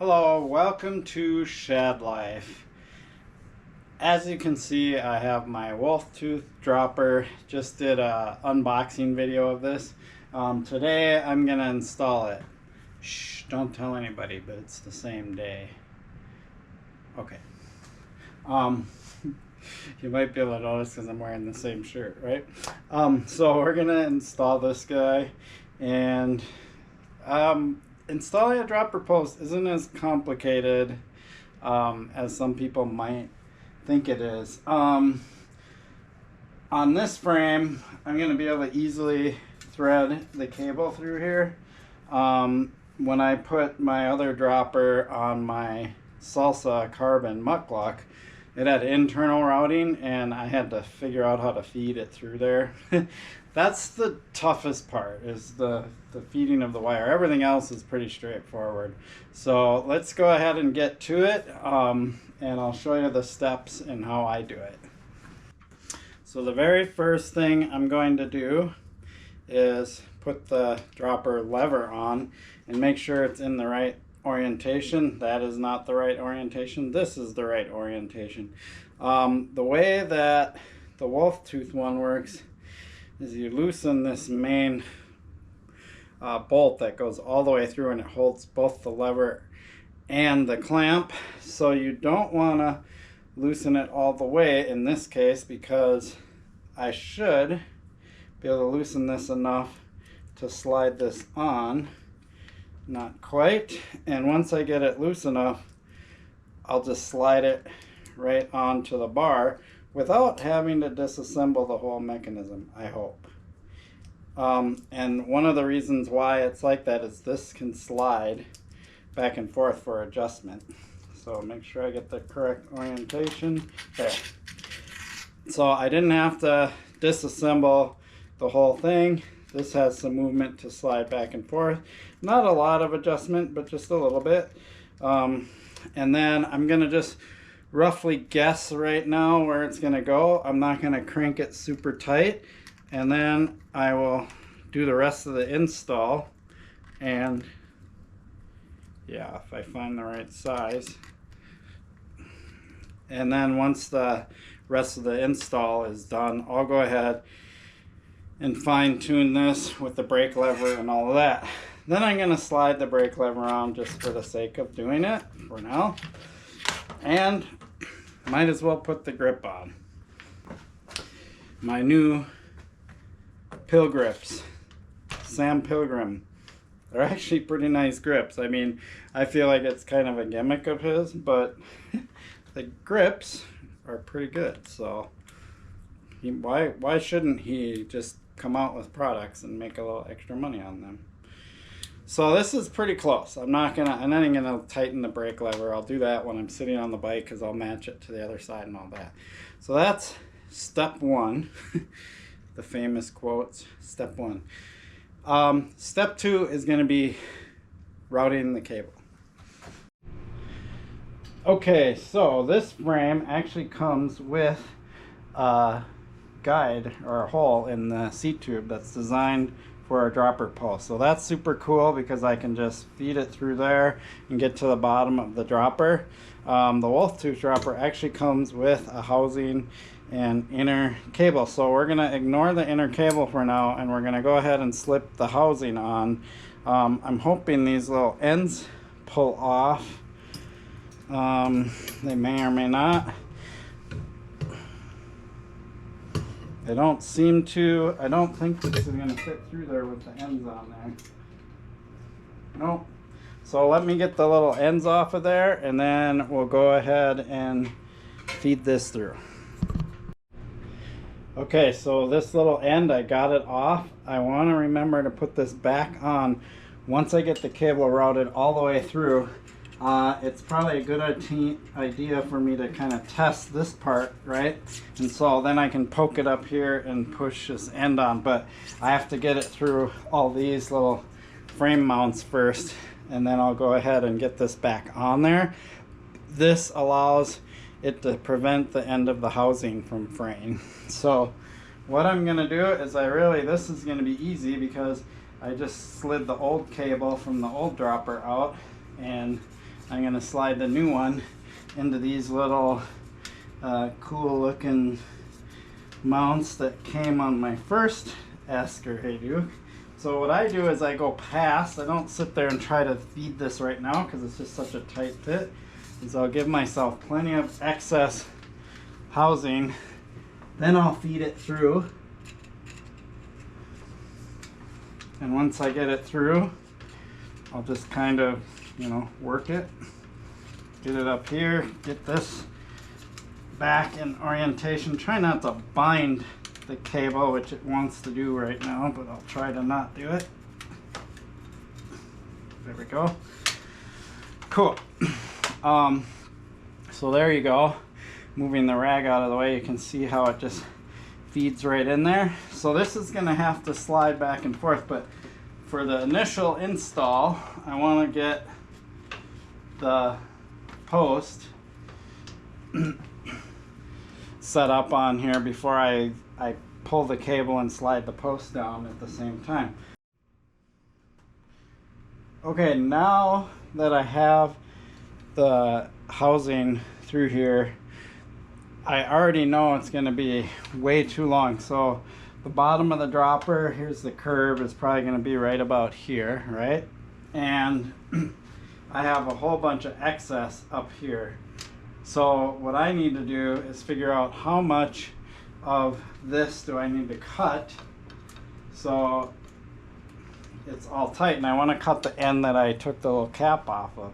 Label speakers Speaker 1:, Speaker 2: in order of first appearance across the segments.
Speaker 1: Hello, welcome to Shed Life. As you can see, I have my wolf tooth dropper. Just did a unboxing video of this. Today I'm gonna install it. Shh, don't tell anybody, but it's the same day. Okay. You might be able to notice because I'm wearing the same shirt, right? So we're gonna install this guy, and installing a dropper post isn't as complicated as some people might think it is. On this frame, I'm going to be able to easily thread the cable through here. When I put my other dropper on my Salsa carbon muckluck, it had internal routing and I had to figure out how to feed it through there. That's the toughest part, is the feeding of the wire. Everything else is pretty straightforward. So let's go ahead and get to it, and I'll show you the steps and how I do it. So the very first thing I'm going to do is put the dropper lever on and make sure it's in the right orientation. That is not the right orientation. This is the right orientation. The way that the wolf tooth one works is you loosen this main bolt that goes all the way through, and it holds both the lever and the clamp. So you don't want to loosen it all the way in this case, because I should be able to loosen this enough to slide this on. Not quite. And once I get it loose enough, I'll just slide it right onto the bar without having to disassemble the whole mechanism, I hope. And one of the reasons why it's like that is this can slide back and forth for adjustment. So make sure I get the correct orientation. There. So I didn't have to disassemble the whole thing. This has some movement to slide back and forth. Not a lot of adjustment, but just a little bit. And then I'm going to just roughly guess right now where it's going to go. I'm not going to crank it super tight, and then I will do the rest of the install. And yeah, if I find the right size. And then once the rest of the install is done, I'll go ahead and fine tune this with the brake lever and all of that. Then I'm going to slide the brake lever around just for the sake of doing it for now. And might as well put the grip on. My new Pill grips, Sam Pilgrim. They're actually pretty nice grips. I mean, I feel like it's kind of a gimmick of his, but the grips are pretty good. So why shouldn't he just come out with products and make a little extra money on them? So this is pretty close. I'm not gonna tighten the brake lever. I'll do that when I'm sitting on the bike, because I'll match it to the other side and all that. So that's step one. The famous quotes, step one. Step two is gonna be routing the cable. Okay, so this frame actually comes with a guide or a hole in the seat tube that's designed for a dropper post. So that's super cool, because I can just feed it through there and get to the bottom of the dropper. The wolf tooth dropper actually comes with a housing and inner cable. So we're gonna ignore the inner cable for now, and we're gonna go ahead and slip the housing on. I'm hoping these little ends pull off. They may or may not. They don't seem to. I don't think this is going to fit through there with the ends on there. Nope. So let me get the little ends off of there, and then we'll go ahead and feed this through. Okay, so this little end, I got it off. I want to remember to put this back on once I get the cable routed all the way through. It's probably a good idea for me to kind of test this part, right? And so then I can poke it up here and push this end on, but I have to get it through all these little frame mounts first, and then I'll go ahead and get this back on there. This allows it to prevent the end of the housing from fraying. So what I'm gonna do is this is gonna be easy, because I just slid the old cable from the old dropper out and I'm going to slide the new one into these little cool looking mounts that came on my first Asker Hayduke. So what I do is I go past. I don't sit there and try to feed this right now because it's just such a tight fit. And so I'll give myself plenty of excess housing. Then I'll feed it through. And once I get it through, I'll just kind of, you know, work it. Get it up here, get this back in orientation. Try not to bind the cable, which it wants to do right now, but I'll try to not do it. There we go. Cool. So there you go. Moving the rag out of the way, you can see how it just feeds right in there. So this is going to have to slide back and forth, but for the initial install, I want to get the post set up on here before I pull the cable and slide the post down at the same time. Okay, now that I have the housing through here, I already know it's going to be way too long. So the bottom of the dropper, here's the curve, is probably going to be right about here, right? And I have a whole bunch of excess up here. So what I need to do is figure out how much of this do I need to cut so it's all tight, and I want to cut the end that I took the little cap off of.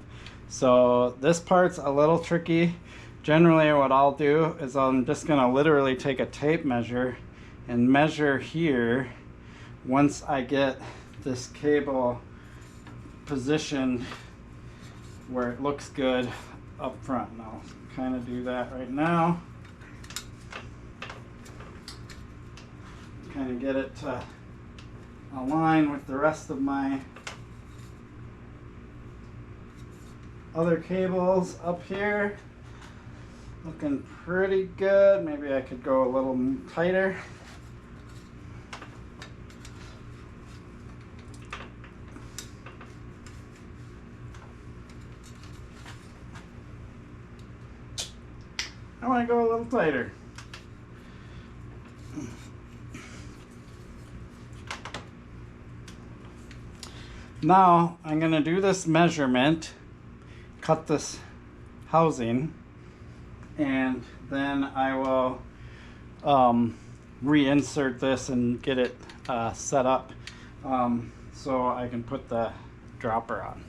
Speaker 1: So this part's a little tricky. Generally what I'll do is I'm just going to literally take a tape measure and measure here once I get this cable positioned where it looks good up front. And I'll kind of do that right now. Kind of get it to align with the rest of my other cables up here. Looking pretty good. Maybe I could go a little tighter. I want to go a little tighter. Now I'm going to do this measurement, cut this housing, and then I will reinsert this and get it set up so I can put the dropper on.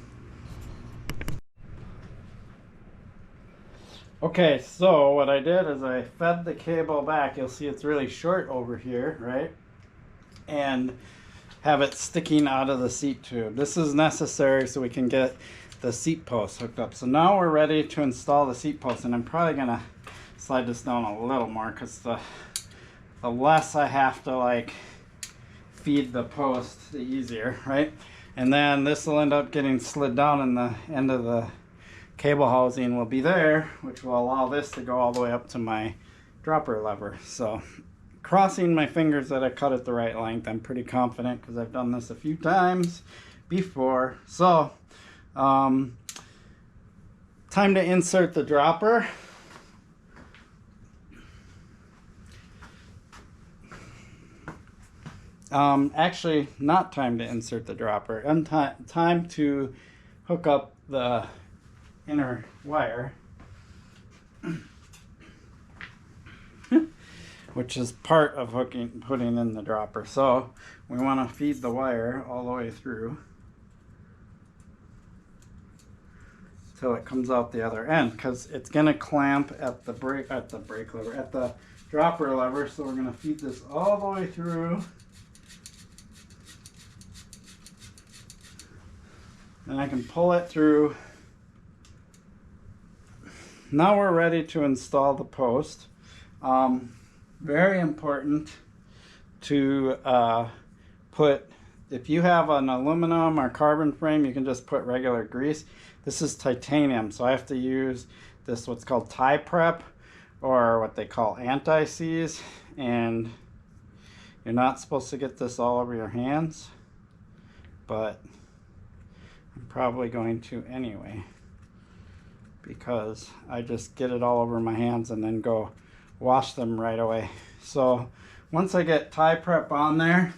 Speaker 1: Okay, so what I did is I fed the cable back. You'll see it's really short over here, right? And have it sticking out of the seat tube. This is necessary so we can get the seat post hooked up. So now we're ready to install the seat post, and I'm probably gonna slide this down a little more because the less I have to like feed the post, the easier, right? And then this will end up getting slid down, and the end of the cable housing will be there, which will allow this to go all the way up to my dropper lever. So crossing my fingers that I cut it the right length. I'm pretty confident because I've done this a few times before. So time to insert the dropper. Actually, not time to insert the dropper. Time to hook up the inner wire, which is part of putting in the dropper. So we want to feed the wire all the way through till it comes out the other end, because it's going to clamp at the brake lever, at the dropper lever. So we're going to feed this all the way through. And I can pull it through. Now we're ready to install the post. Very important to put, if you have an aluminum or carbon frame, you can just put regular grease. This is titanium, so I have to use this, what's called tie prep, or what they call anti-seize, and you're not supposed to get this all over your hands, but I'm probably going to anyway. because I just get it all over my hands and then go wash them right away. So once I get tie prep on there,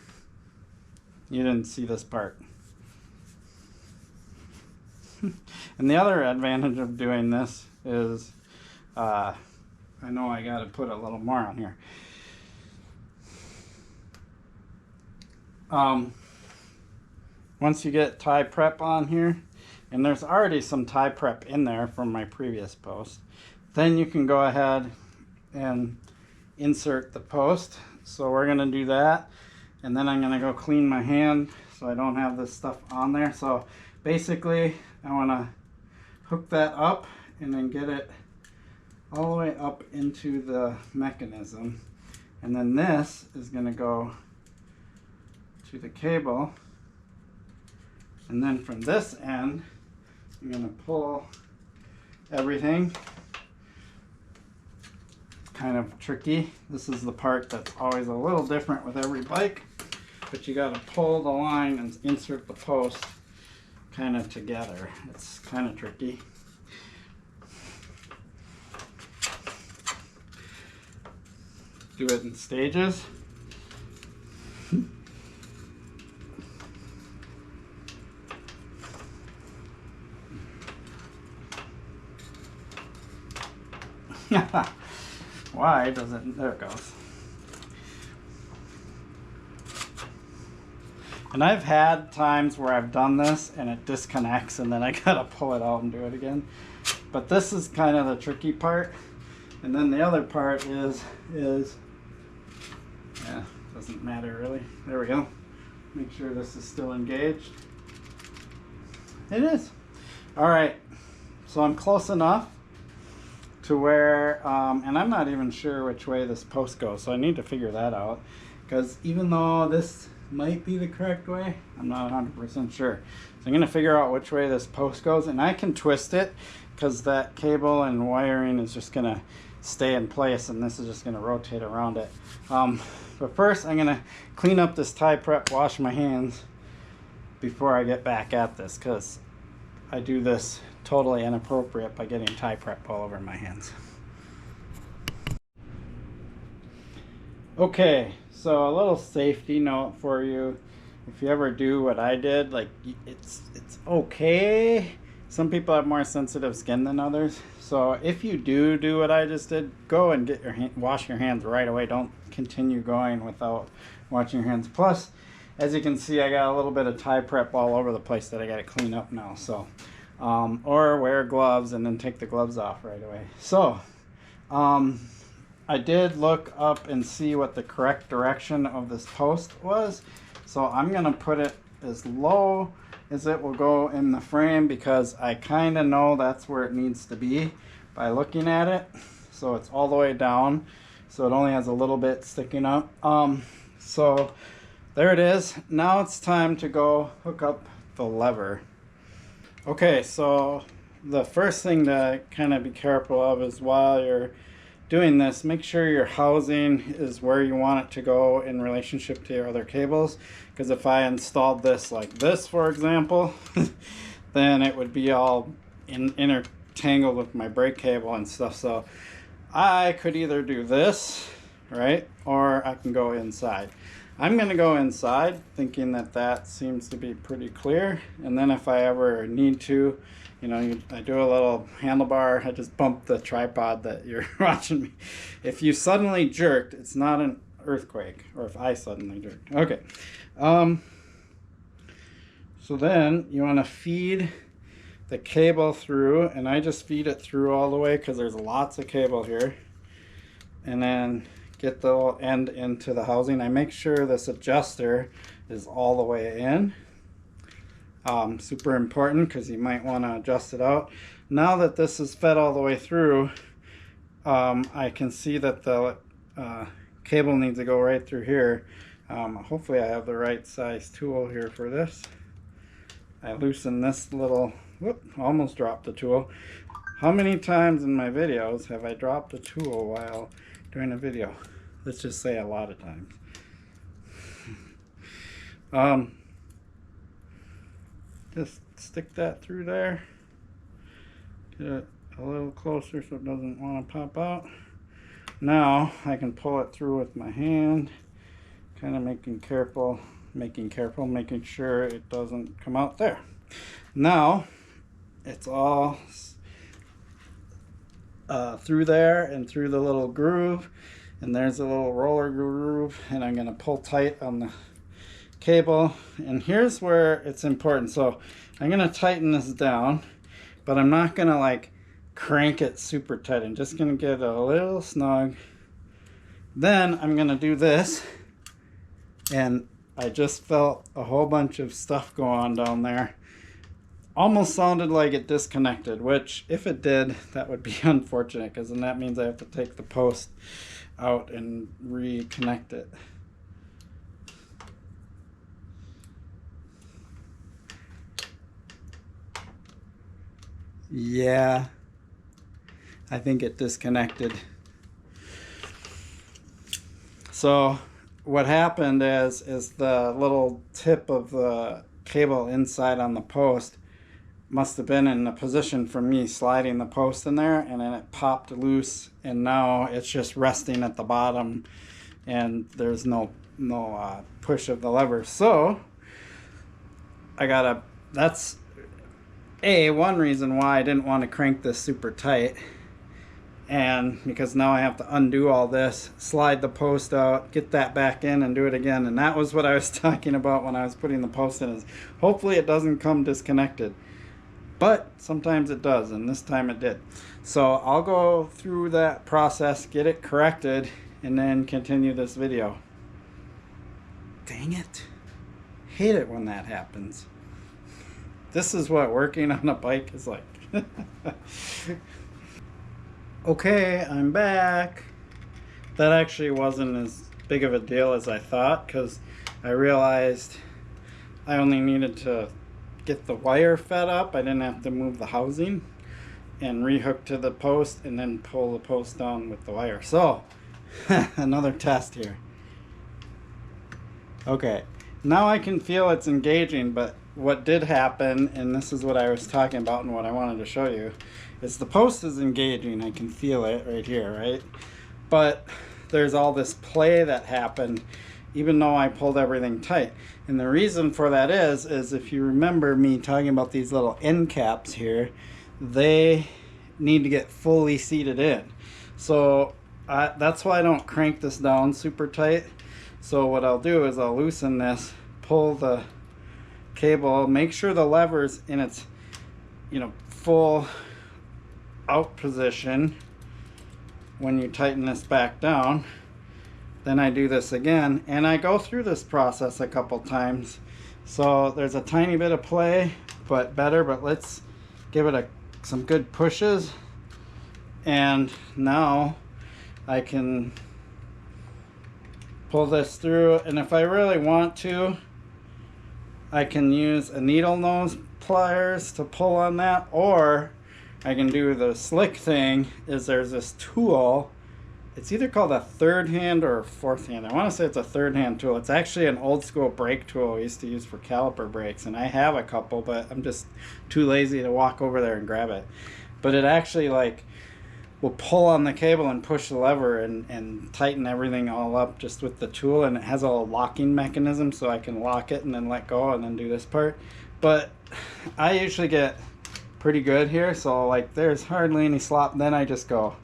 Speaker 1: you didn't see this part. And the other advantage of doing this is, I know I got to put a little more on here. Once you get tie prep on here, and there's already some tie prep in there from my previous post, then you can go ahead and insert the post. So we're going to do that, and then I'm going to go clean my hand so I don't have this stuff on there. So basically I want to hook that up and then get it all the way up into the mechanism, and then this is going to go to the cable, and then from this end I'm going to pull everything. Kind of tricky. This is the part that's always a little different with every bike, but you got to pull the line and insert the post kind of together. It's kind of tricky. Do it in stages. Why doesn't, there it goes. And I've had times where I've done this and it disconnects and then I gotta pull it out and do it again. But this is kind of the tricky part. And then the other part is yeah, doesn't matter really. There we go. Make sure this is still engaged. It is. All right, so I'm close enough to where, and I'm not even sure which way this post goes, so I need to figure that out, because even though this might be the correct way, I'm not 100% sure. So I'm going to figure out which way this post goes, and I can twist it because that cable and wiring is just going to stay in place, and this is just going to rotate around it. But first I'm going to clean up this tie prep, wash my hands before I get back at this, because I do this totally inappropriate by getting tie prep all over my hands. Okay, so a little safety note for you. If you ever do what I did, like, it's okay. Some people have more sensitive skin than others. So if you do what I just did, go and get wash your hands right away. Don't continue going without washing your hands. Plus, as you can see, I got a little bit of tie prep all over the place that I got to clean up now. So or wear gloves and then take the gloves off right away. So I did look up and see what the correct direction of this post was. So I'm going to put it as low as it will go in the frame, because I kind of know that's where it needs to be by looking at it. So it's all the way down, so it only has a little bit sticking up. So there it is. Now it's time to go hook up the lever. Okay, so the first thing to kind of be careful of is, while you're doing this, make sure your housing is where you want it to go in relationship to your other cables. Because if I installed this like this, for example, then it would be all intertangled with my brake cable and stuff. So I could either do this, right, or I can go inside. I'm going to go inside, thinking that that seems to be pretty clear. And then if I ever need to, I do a little handlebar. I just bump the tripod that you're watching me. If you suddenly jerked, it's not an earthquake, or if I suddenly jerked. Okay. So then you want to feed the cable through, and I just feed it through all the way because there's lots of cable here. And then get the end into the housing. I make sure this adjuster is all the way in. Super important, because you might want to adjust it out. Now that this is fed all the way through, I can see that the cable needs to go right through here. Hopefully I have the right size tool here for this. I loosen this little, whoop, almost dropped the tool. How many times in my videos have I dropped a tool while doing a video? Let's just say a lot of times. Just stick that through there. Get it a little closer so it doesn't want to pop out. Now I can pull it through with my hand, kind of making sure it doesn't come out there. Now it's all through there and through the little groove, and there's a little roller groove, and I'm going to pull tight on the cable. And here's where it's important. So I'm going to tighten this down, but I'm not going to like crank it super tight. I'm just going to get a little snug. Then I'm going to do this, and I just felt a whole bunch of stuff go on down there. Almost sounded like it disconnected, which if it did, that would be unfortunate, because then that means I have to take the post out and reconnect it. Yeah, I think it disconnected. So what happened is the little tip of the cable inside on the post must have been in a position for me sliding the post in there, and then it popped loose, and now it's just resting at the bottom, and there's no push of the lever. So that's one reason why I didn't want to crank this super tight, and because now I have to undo all this, slide the post out, get that back in, and do it again. And that was what I was talking about when I was putting the post in, is hopefully it doesn't come disconnected. But sometimes it does, and this time it did. So I'll go through that process, get it corrected, and then continue this video. Dang it. Hate it when that happens. This is what working on a bike is like. Okay, I'm back. That actually wasn't as big of a deal as I thought, because I realized I only needed to get the wire fed up. I didn't have to move the housing and rehook to the post and then pull the post down with the wire. So another test here. Okay, now I can feel it's engaging, but what did happen, and this is what I was talking about and what I wanted to show you, is the post is engaging. I can feel it right here, right? But there's all this play that happened even though I pulled everything tight. And the reason for that is if you remember me talking about these little end caps here, they need to get fully seated in. So that's why I don't crank this down super tight. So what I'll do is I'll loosen this, pull the cable, make sure the lever's in its full out position when you tighten this back down. Then I do this again, and I go through this process a couple times. So there's a tiny bit of play, but let's give it some good pushes. And now I can pull this through, and if I really want to, I can use a needle nose pliers to pull on that, or I can do the slick thing. Is there's this tool, it's either called a third hand or a fourth hand. I want to say it's a third hand tool. It's actually an old school brake tool we used to use for caliper brakes, and I have a couple, but I'm just too lazy to walk over there and grab it. But it actually will pull on the cable and push the lever and tighten everything all up just with the tool, and it has a locking mechanism so I can lock it and then let go and then do this part. But I usually get pretty good here, so there's hardly any slop. Then I just go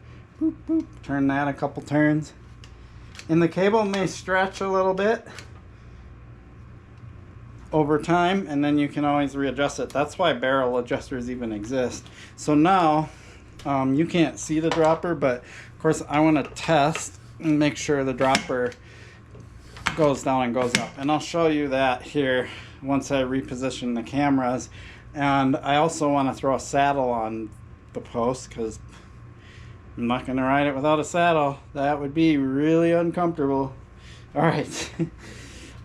Speaker 1: boop boop, turn that a couple turns, and the cable may stretch a little bit over time, and then you can always readjust it. That's why barrel adjusters even exist. So now you can't see the dropper, but of course I want to test and make sure the dropper goes down and goes up, and I'll show you that here once I reposition the cameras. And I also want to throw a saddle on the post, because I'm not going to ride it without a saddle. That would be really uncomfortable. All right.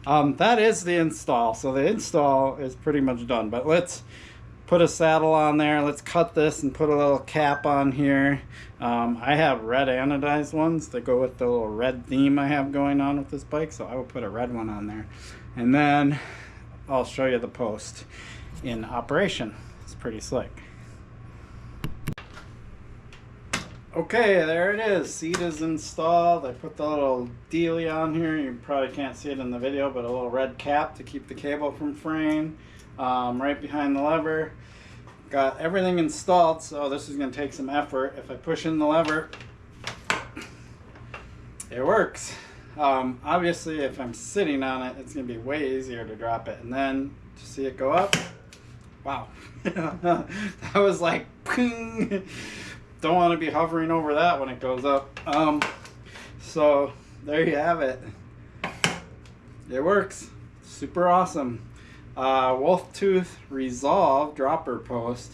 Speaker 1: That is the install. So the install is pretty much done, but let's put a saddle on there. Let's cut this and put a little cap on here. I have red anodized ones that go with the little red theme I have going on with this bike, so I will put a red one on there. And then I'll show you the post in operation. It's pretty slick. Okay, there it is. Seat is installed. I put the little dealie on here. You probably can't see it in the video, but a little red cap to keep the cable from fraying. Right behind the lever. Got everything installed, so this is going to take some effort. If I push in the lever, it works. Obviously, if I'm sitting on it, it's going to be way easier to drop it. And then to see it go up, wow. That was like, ping. Don't want to be hovering over that when it goes up. So there you have it. It works. Super awesome. Wolf Tooth Resolve dropper post.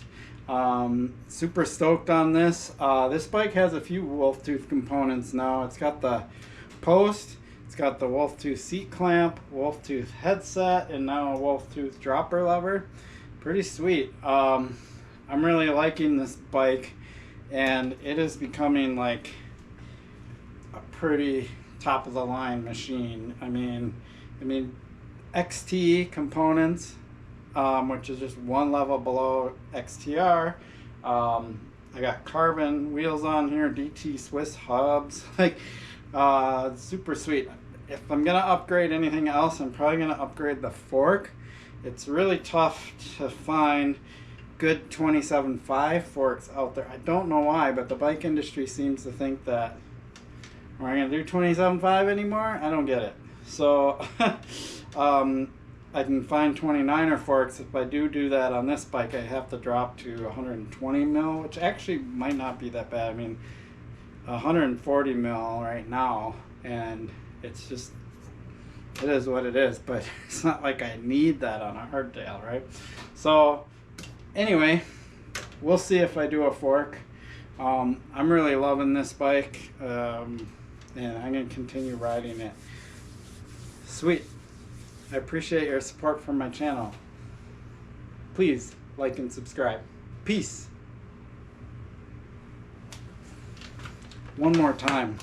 Speaker 1: Super stoked on this. This bike has a few Wolf Tooth components now. It's got the post, it's got the Wolf Tooth seat clamp, Wolf Tooth headset, and now a Wolf Tooth dropper lever. Pretty sweet. I'm really liking this bike, and it is becoming like a pretty top of the line machine. I mean XT components, which is just one level below XTR. I got carbon wheels on here, DT Swiss hubs, like super sweet. If I'm gonna upgrade anything else, I'm probably gonna upgrade the fork. It's really tough to find good 27.5 forks out there. I don't know why, but the bike industry seems to think that we're gonna do 27.5 anymore. I don't get it. So I can find 29er forks. If I do that on this bike, I have to drop to 120 mil, which actually might not be that bad. I mean, 140 mil right now, and it's just, it is what it is, but it's not like I need that on a hardtail, right? So anyway, we'll see if I do a fork. I'm really loving this bike, and I'm going to continue riding it. Sweet. I appreciate your support from my channel. Please like and subscribe. Peace. One more time.